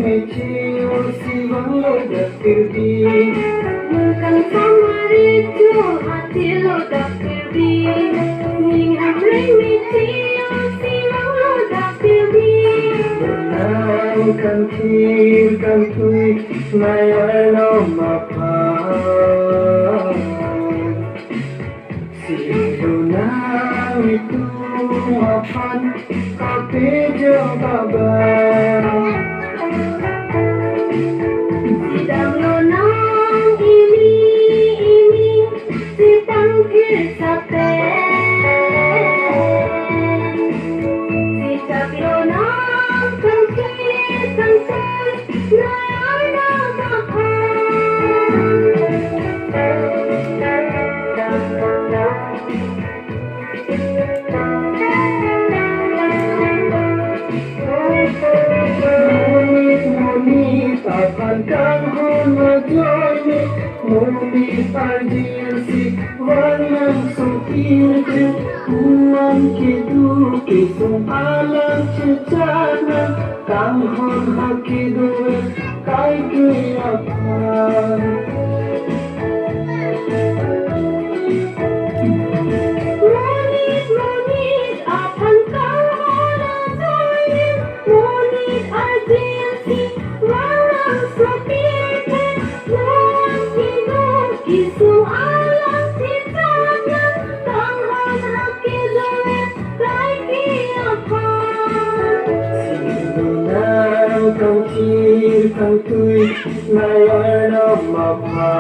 mai chiều si vắng lối đất kirbi Bukan sama itu hati lo dah pergi. Ingat remisi si lo dah pergi. Nang kan kir kan tui mai ano mapa Sido nang itu mapan kape jo kabar Sidang lo nang ini si tangkir sate. Sejak lo nang tangkir nayar Akan kang hona joy Moni pardiasi Warnang sukirje Uang kidu Kisung alam cecana Kang hon hakidu Kai kuyapan Monit akan kau hona joy. Monit ardiasi warang sopirke. Uang hidup kisung alam ciptanya. Tangan haki zoret lagi apa. Sinunang kang kir kang tui Nayar na mapa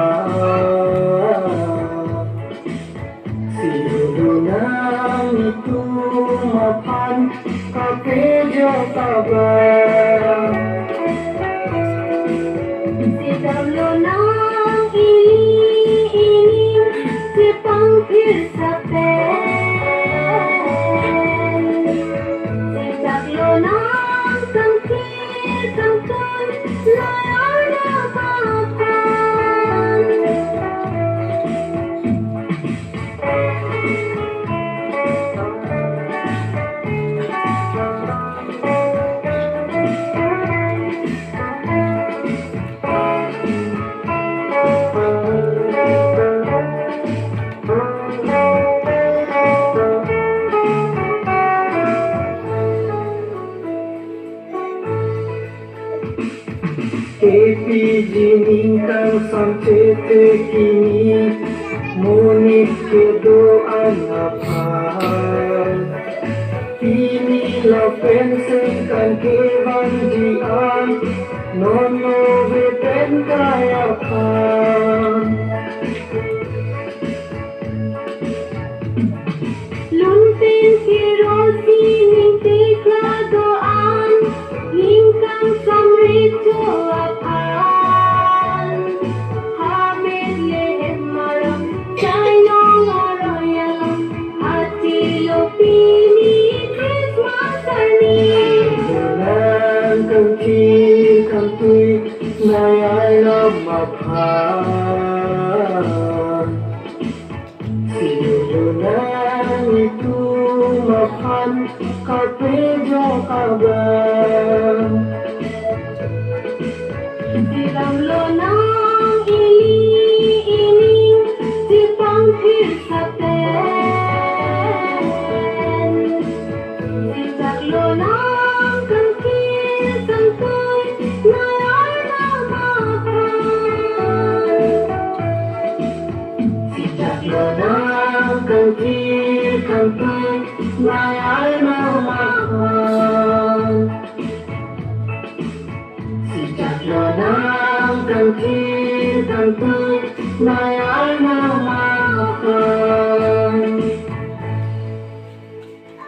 Sinunang itu mapan Kape jo kabar Sidang lo nang ini si pangkir sate. Sejak lo nang tangkir layar na mapan. KPG ningkang samcete kini Munit kedoan apan Kini la penseng kan kevan jian Nono beten kayapan Luntin kirosi minti kladoan. Lingkang samrito apan. Hamid lehem maram Chainong aroyalam. Hati lo pini Christmas ani. Nang kang kir kang tui Nayay na mapan Sino nang itu mapan Kape jo kabar Sidang lo nang ini si pangkir sate. Sejak lo nang tangkir nayar na mapan. Sejak lo nang kang kir kang tui Nayay na mapan Sejak lo nang kang kir kang tui Nayay na